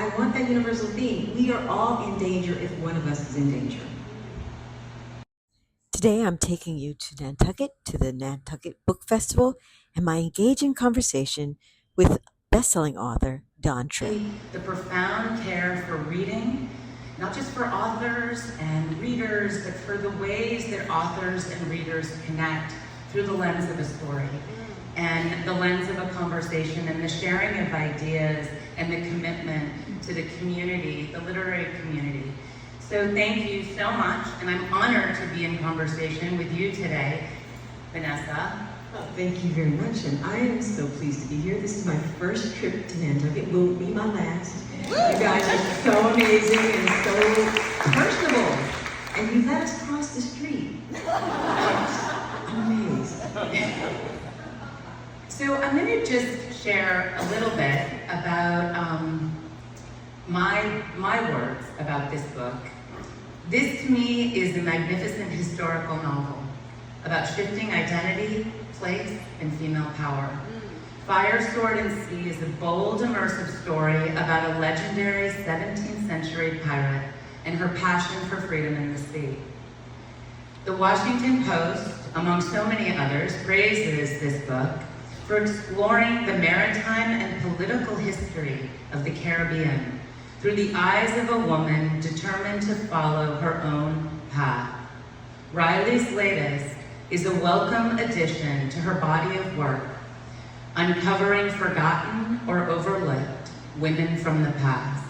I want that universal theme. We are all in danger if one of us is in danger. Today I'm taking you to Nantucket, to the Nantucket Book Festival, and my engaging conversation with best-selling author Don Tripp. The profound care for reading, not just for authors and readers, but for the ways that authors and readers connect through the lens of a story and the lens of a conversation and the sharing of ideas and the commitment to the community, the literary community. So thank you so much, and I'm honored to be in conversation with you today, Vanessa. Oh, thank you very much, and I am so pleased to be here. This is my first trip to Nantucket. It will be my last. You guys are so amazing and so personable, and you let us cross the street. I'm amazed. So I'm going to just share a little bit about my words about this book. This, to me, is a magnificent historical novel about shifting identity, place, and female power. Fire, Sword, and Sea is a bold, immersive story about a legendary 17th century pirate and her passion for freedom in the sea. The Washington Post, among so many others, praises this book for exploring the maritime and political history of the Caribbean through the eyes of a woman determined to follow her own path. Riley's latest is a welcome addition to her body of work, uncovering forgotten or overlooked women from the past.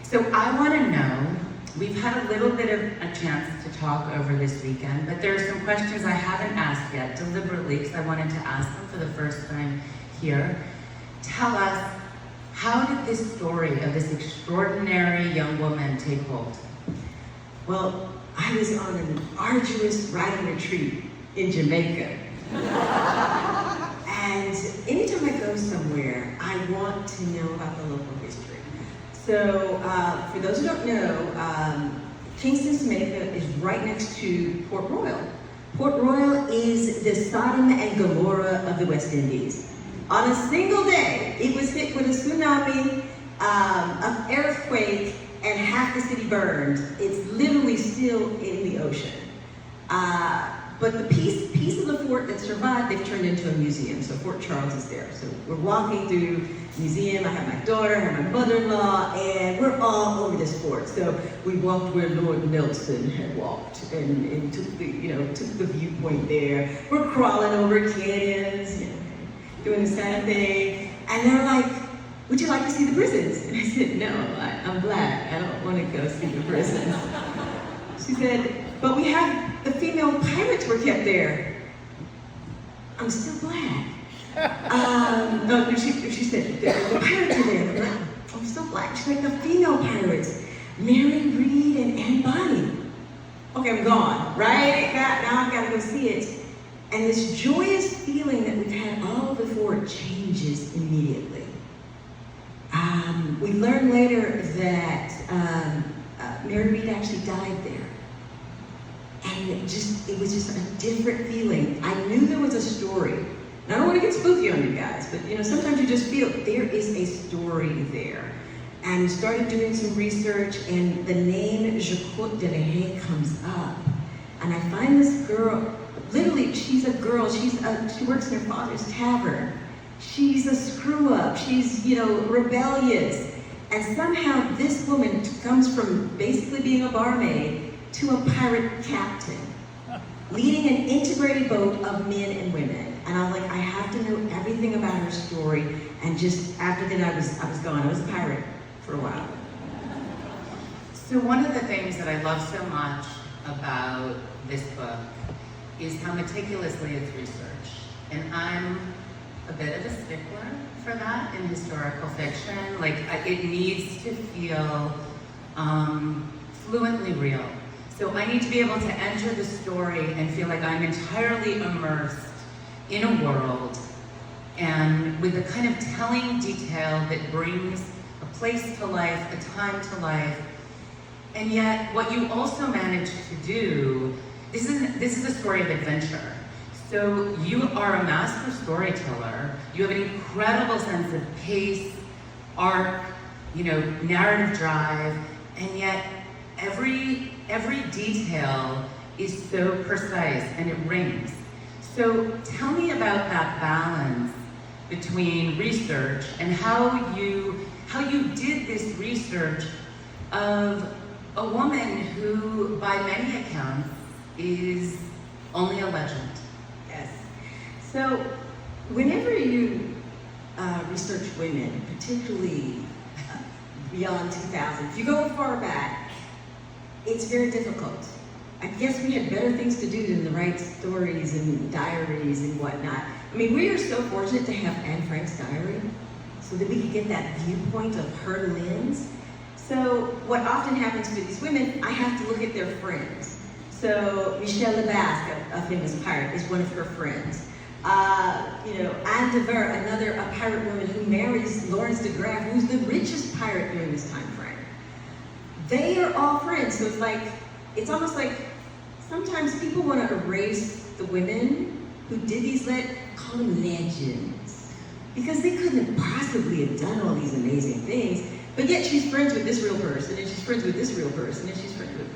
So I want to know, we've had a little bit of a chance to talk over this weekend, but there are some questions I haven't asked yet deliberately because I wanted to ask them for the first time here. Tell us, how did this story of this extraordinary young woman take hold? Well, I was on an arduous writing retreat in Jamaica. And anytime I go somewhere, I want to know about the local history. So, for those who don't know, Kingston, Jamaica is right next to Port Royal. Port Royal is the Sodom and Gomorrah of the West Indies. On a single day, it was hit with a tsunami, an earthquake, and half the city burned. It's literally still in the ocean. But the piece of the fort that survived, they've turned into a museum. So Fort Charles is there. So we're walking through the museum. I have my daughter, I have my mother-in-law, and we're all over this fort. So we walked where Lord Nelson had walked and took the viewpoint there. We're crawling over canyons, doing this kind of thing. And they're like, would you like to see the prisons? And I said, no, I'm black. I don't want to go see the prisons. She said, but we have the female pirates were kept there. I'm still black. No, she said, the pirates are there. I'm like, I'm still black. She's like, the female pirates, Mary Reed and Anne Bonny. Okay, I'm gone, right? Now I've got to go see it. And this joyous feeling that we've had all before changes immediately. We learned later that Mary Reed actually died there. And it was just a different feeling. I knew there was a story. And I don't want to get spooky on you guys, but sometimes you just feel there is a story there. And started doing some research, and the name Jacquot de la Haye comes up. And I find this girl, literally, she's a girl, she works in her father's tavern. She's a screw up, she's, rebellious. And somehow this woman comes from basically being a barmaid to a pirate captain, leading an integrated boat of men and women. And I was like, I have to know everything about her story. And just after that, I was gone. I was a pirate for a while. So one of the things that I love so much about this book is how meticulously it's researched. And I'm a bit of a stickler for that in historical fiction. Like, it needs to feel fluently real. So I need to be able to enter the story and feel like I'm entirely immersed in a world and with the kind of telling detail that brings a place to life, a time to life. And yet, what you also manage to do, this is a story of adventure. So you are a master storyteller. You have an incredible sense of pace, arc, narrative drive, and yet every detail is so precise and it rings. So tell me about that balance between research and how you did this research of a woman who, by many accounts, is only a legend. Yes. So whenever you research women, particularly beyond 2000, if you go far back, it's very difficult. I guess we had better things to do than to write stories and diaries and whatnot. I mean, we are so fortunate to have Anne Frank's diary so that we could get that viewpoint of her lens. So what often happens for these women, I have to look at their friends. So Michelle LeBasque, a famous pirate, is one of her friends. Anne Devere, a pirate woman who marries Lawrence de Graaff, who's the richest pirate during this time frame. They are all friends, so it's almost like sometimes people want to erase the women who did these, call them legends, because they couldn't have possibly have done all these amazing things, but yet she's friends with this real person, and she's friends with this real person, and she's friends with...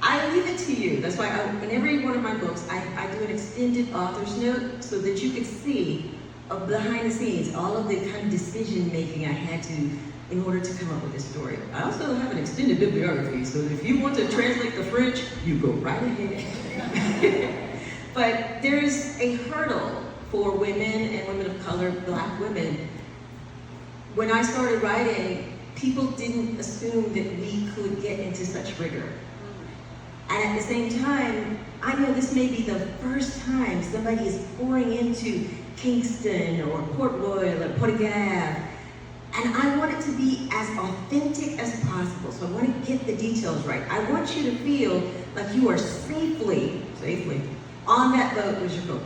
I leave it to you. That's why in every one of my books, I do an extended author's note so that you could see behind the scenes all of the kind of decision making I had to in order to come up with this story. I also have an extended bibliography, so if you want to translate the French, you go right ahead. But there's a hurdle for women and women of color, Black women. When I started writing, people didn't assume that we could get into such rigor. And at the same time, I know this may be the first time somebody is pouring into Kingston or Port Royal or Portugal, and I want it to be as authentic as possible. So I want to get the details right. I want you to feel like you are safely on that boat with your boat,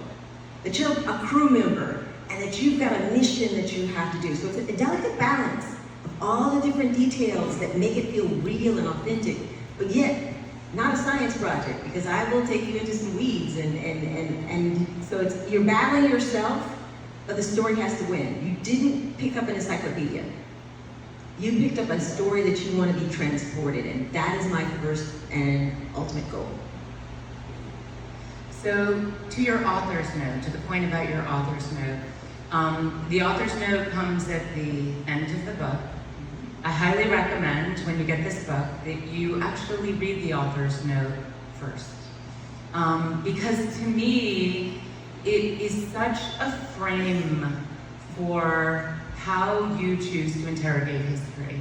that you're a crew member, and that you've got a mission that you have to do. So it's a delicate balance of all the different details that make it feel real and authentic, but yet not a science project, because I will take you into some weeds, and so you're battling yourself, but the story has to win. You didn't pick up an encyclopedia. You picked up a story that you want to be transported, and that is my first and ultimate goal. So to your author's note, to the point about your author's note, the author's note comes at the end of the book. I highly recommend, when you get this book, that you actually read the author's note first. Because to me, it is such a frame for how you choose to interrogate history.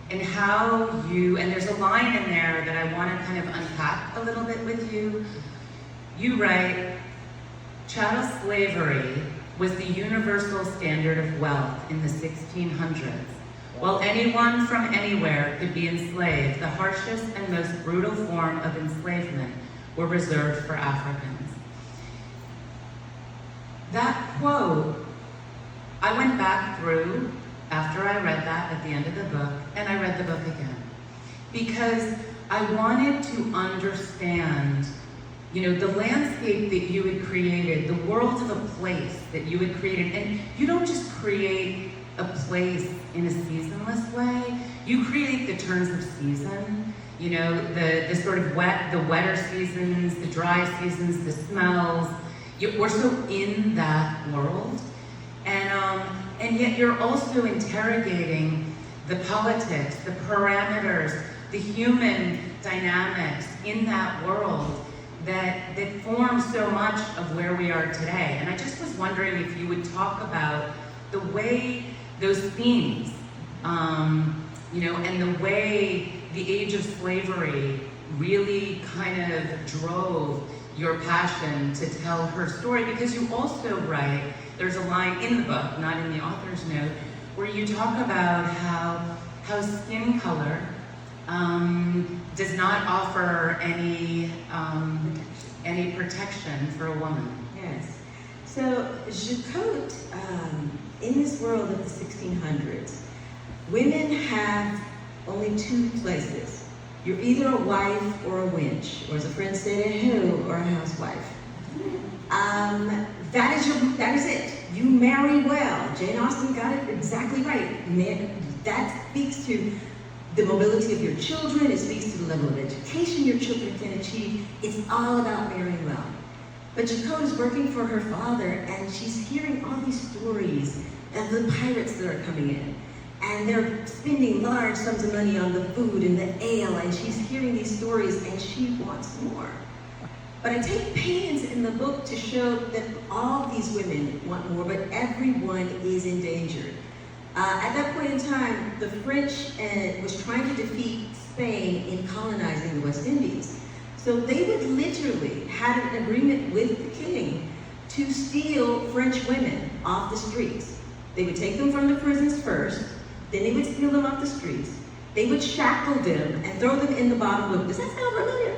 And and there's a line in there that I want to kind of unpack a little bit with you. You write, chattel slavery was the universal standard of wealth in the 1600s. While anyone from anywhere could be enslaved, the harshest and most brutal form of enslavement were reserved for Africans. That quote, I went back through after I read that at the end of the book, and I read the book again. Because I wanted to understand, the landscape that you had created, the world of a place that you had created. And you don't just create a place in a seasonless way. You create the turns of season, the sort of the wetter seasons, the dry seasons, the smells. We're so in that world. And yet you're also interrogating the politics, the parameters, the human dynamics in that world that form so much of where we are today. And I just was wondering if you would talk about the way those themes, and the way the age of slavery really kind of drove your passion to tell her story. Because you also write, there's a line in the book, not in the author's note, where you talk about how skin color does not offer any protection for a woman. Yes. So Jacquot, in this world of the 1600s, women have only two places. You're either a wife or a wench, or as a friend said, a hoe or a housewife. That is it. You marry well. Jane Austen got it exactly right. That speaks to the mobility of your children, it speaks to the level of education your children can achieve. It's all about marrying well. But Jacoda's working for her father, and she's hearing all these stories of the pirates that are coming in. And they're spending large sums of money on the food and the ale, and she's hearing these stories, and she wants more. But I take pains in the book to show that all these women want more, but everyone is endangered. At that point in time, the French was trying to defeat Spain in colonizing the West Indies. So they would literally have an agreement with the king to steal French women off the streets. They would take them from the prisons first, then they would steal them off the streets. They would shackle them and throw them in the bottom of, does that sound familiar?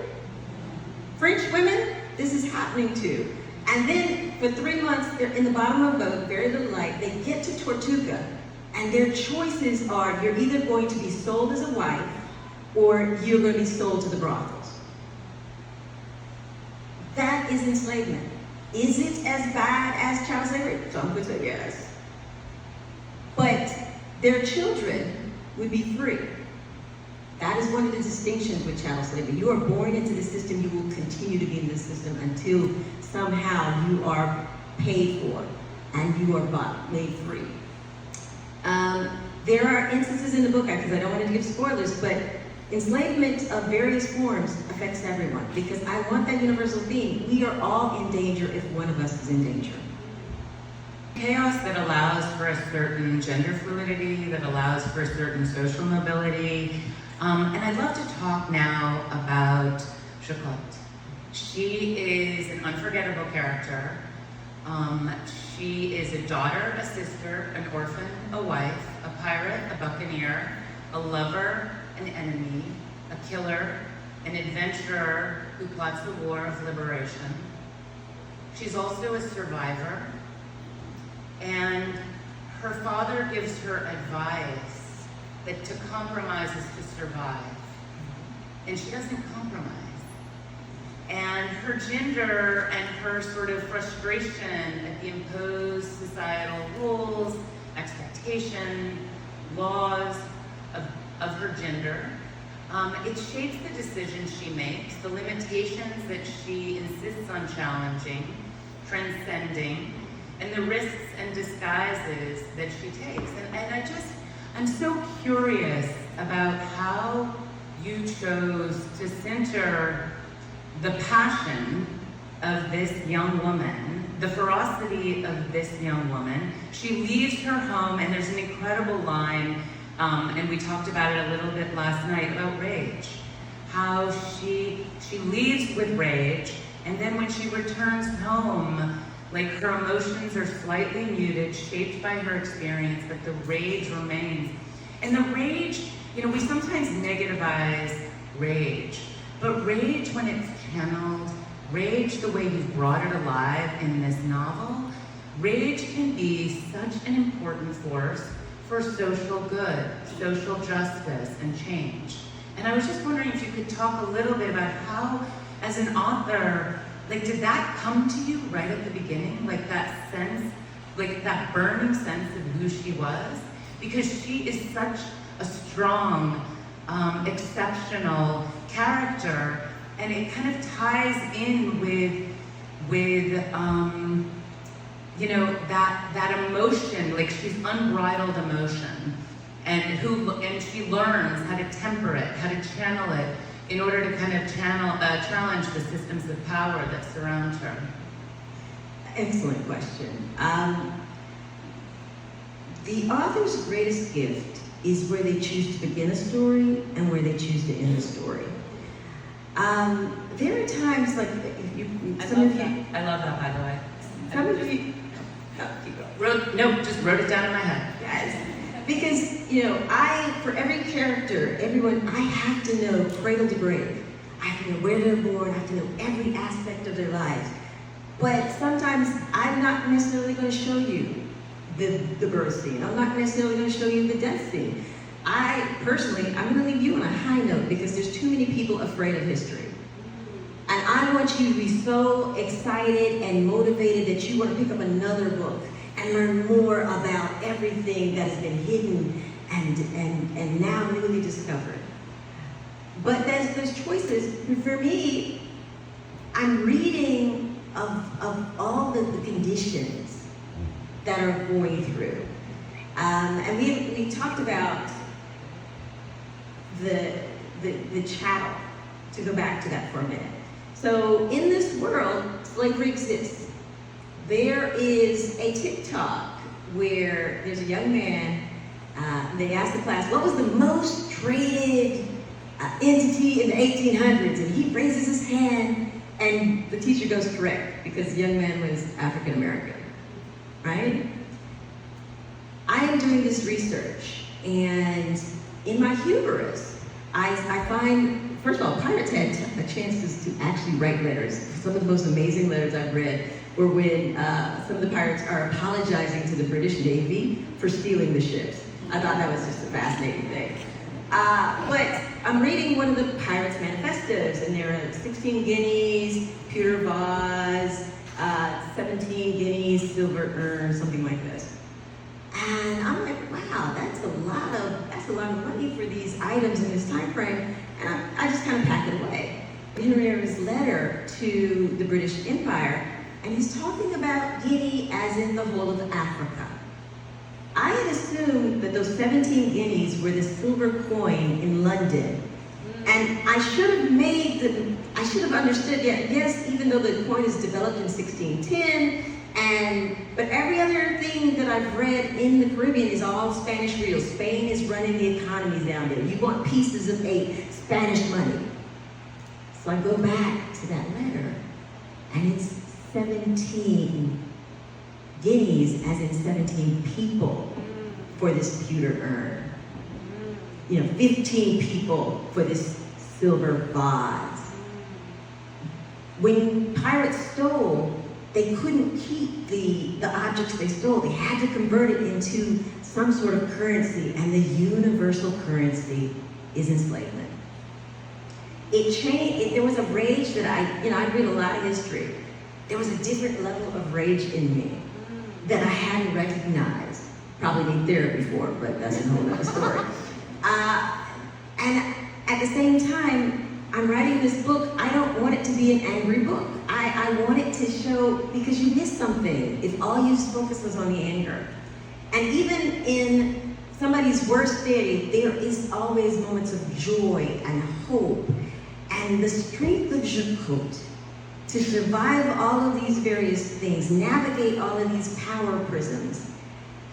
French women, this is happening too. And then for 3 months, they're in the bottom of a boat, very little light. They get to Tortuga, and their choices are, you're either going to be sold as a wife, or you're going to be sold to the brothels. That is enslavement. Is it as bad as child slavery? Some would say yes. But their children would be free. That is one of the distinctions with chattel slavery. You are born into the system, you will continue to be in the system until somehow you are paid for and you are bought, made free. There are instances in the book, because I don't want to give spoilers, but enslavement of various forms affects everyone, because I want that universal theme. We are all in danger if one of us is in danger. Chaos that allows for a certain gender fluidity, that allows for a certain social mobility. And I'd love to talk now about Chocolat. She is an unforgettable character. She is a daughter, a sister, an orphan, a wife, a pirate, a buccaneer, a lover, an enemy, a killer, an adventurer who plots the war of liberation. She's also a survivor, and her father gives her advice that to compromise is to survive, and she doesn't compromise. And her gender and her sort of frustration at the imposed societal rules, expectation, laws of her gender, it shapes the decisions she makes, the limitations that she insists on challenging, transcending, and the risks and disguises that she takes. And I'm so curious about how you chose to center the passion of this young woman, the ferocity of this young woman. She leaves her home, and there's an incredible line, and we talked about it a little bit last night, about rage. How she leaves with rage, and then when she returns home, like her emotions are slightly muted, shaped by her experience, but the rage remains. And the rage, we sometimes negativize rage, but rage when it's channeled, rage the way you've brought it alive in this novel, rage can be such an important force for social good, social justice, and change. And I was just wondering if you could talk a little bit about how, as an author, did that come to you right at the beginning? Like that sense, like that burning sense of who she was? Because she is such a strong, exceptional character, and it kind of ties in with that emotion, like she's unbridled emotion, and she learns how to temper it, how to channel it, in order to kind of challenge the systems of power that surround her. Excellent question. The author's greatest gift is where they choose to begin a story and where they choose to end a story. There are times like I love that, by the way. Some of you just wrote it down in my head. Yes. Because, for every character, I have to know cradle to grave. I have to know where they're born, I have to know every aspect of their lives. But sometimes I'm not necessarily going to show you the birth scene. I'm not necessarily going to show you the death scene. I'm going to leave you on a high note because there's too many people afraid of history. And I want you to be so excited and motivated that you want to pick up another book and learn more about everything that has been hidden and now newly discovered. But there's those choices. For me, I'm reading of all the conditions that are going through. And we talked about the chattel, to go back to that for a minute. So in this world, slavery exists. There is a TikTok where there's a young man, they asked the class, what was the most traded entity in the 1800s? And he raises his hand, and the teacher goes correct, because the young man was African American, right? I am doing this research, and in my hubris, I find, first of all, pirates had a chance to actually write letters. Some of the most amazing letters I've read were when some of the pirates are apologizing to the British Navy for stealing the ships. I thought that was just a fascinating thing. But I'm reading one of the pirates' manifestos, and there are 16 guineas, pewter vase, 17 guineas, silver urn, something like this. And I'm like, wow, that's a lot of money for these items in this time frame. And I just kind of packed it away. Henry's letter to the British Empire, and he's talking about Guinea as in the whole of Africa. I had assumed that those 17 guineas were the silver coin in London. And I should have understood, yes, even though the coin is developed in 1610, but every other thing that I've read in the Caribbean is all Spanish real. Spain is running the economies down there. You want pieces of Spanish money. So I go back to that letter, and it's 17 guineas, as in 17 people, for this pewter urn. 15 people for this silver vase. When pirates stole, they couldn't keep the objects they stole. They had to convert it into some sort of currency, and the universal currency is enslavement. It changed. There was a rage that I read a lot of history. There was a different level of rage in me that I hadn't recognized. Probably need therapy for it, but that's a whole other story. And at the same time, I'm writing this book. I don't want it to be an angry book. I want it to show, because you miss something if all you focus was on the anger. And even in somebody's worst day, there is always moments of joy and hope. And the strength of Jacquot to survive all of these various things, navigate all of these power prisms,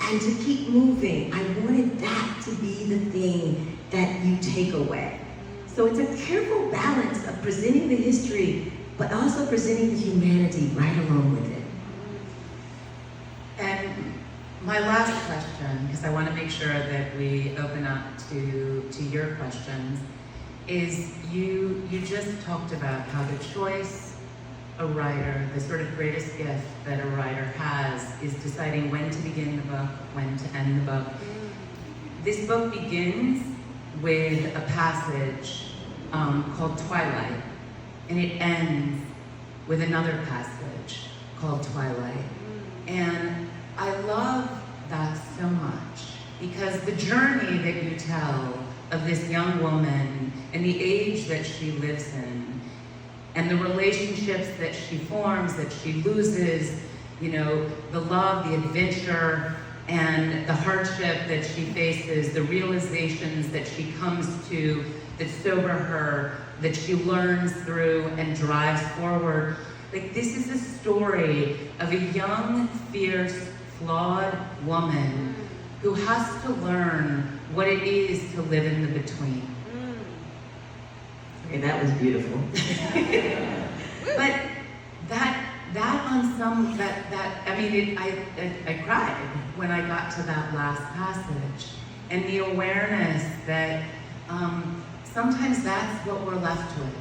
and to keep moving. I wanted that to be the thing that you take away. So it's a careful balance of presenting the history, but also presenting the humanity right along with it. And my last question, because I want to make sure that we open up to your questions, is you just talked about how the choice a writer, the sort of greatest gift that a writer has, is deciding when to begin the book, when to end the book. This book begins with a passage called Twilight, and it ends with another passage called Twilight. And I love that so much, because the journey that you tell of this young woman and the age that she lives in, and the relationships that she forms, that she loses, the love, the adventure, and the hardship that she faces, the realizations that she comes to that sober her, that she learns through and drives forward. Like, this is a story of a young, fierce, flawed woman who has to learn what it is to live in the between. Okay, that was beautiful. But I cried when I got to that last passage, and the awareness that sometimes that's what we're left with.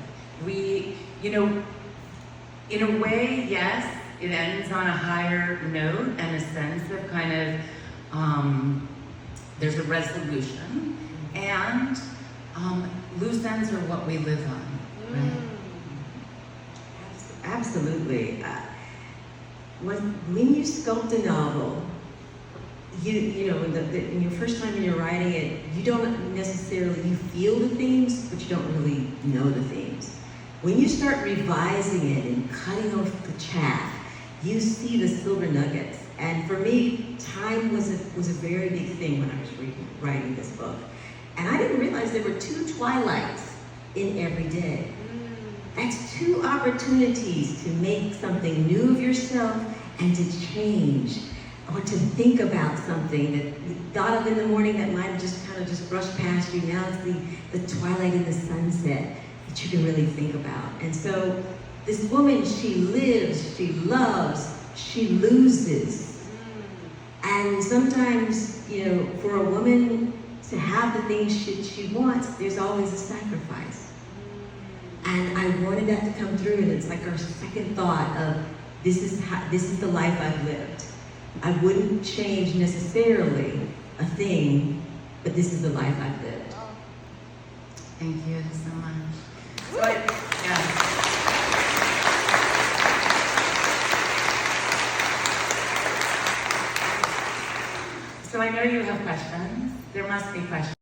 We, in a way, yes, it ends on a higher note and a sense of kind of there's a resolution, and loose ends are what we live on, right? Absolutely. When you sculpt a novel, you know, in your first time when you're writing it, you don't necessarily, you feel the themes, but you don't really know the themes. When you start revising it and cutting off the chaff, you see the silver nuggets. And for me, time was a very big thing when I was writing this book. And I didn't realize there were 2 twilights in every day. That's 2 opportunities to make something new of yourself and to change, or to think about something that you thought of in the morning that might have just kind of just brushed past you. Now it's the twilight and the sunset that you can really think about. And so this woman, she lives, she loves, she loses. And sometimes, you know, for a woman to have the things she wants, there's always a sacrifice. And I wanted that to come through, and it's like our second thought of this is the life I've lived. I wouldn't change necessarily a thing, but this is the life I've lived. Thank you so much. So So I know you have questions. There must be questions.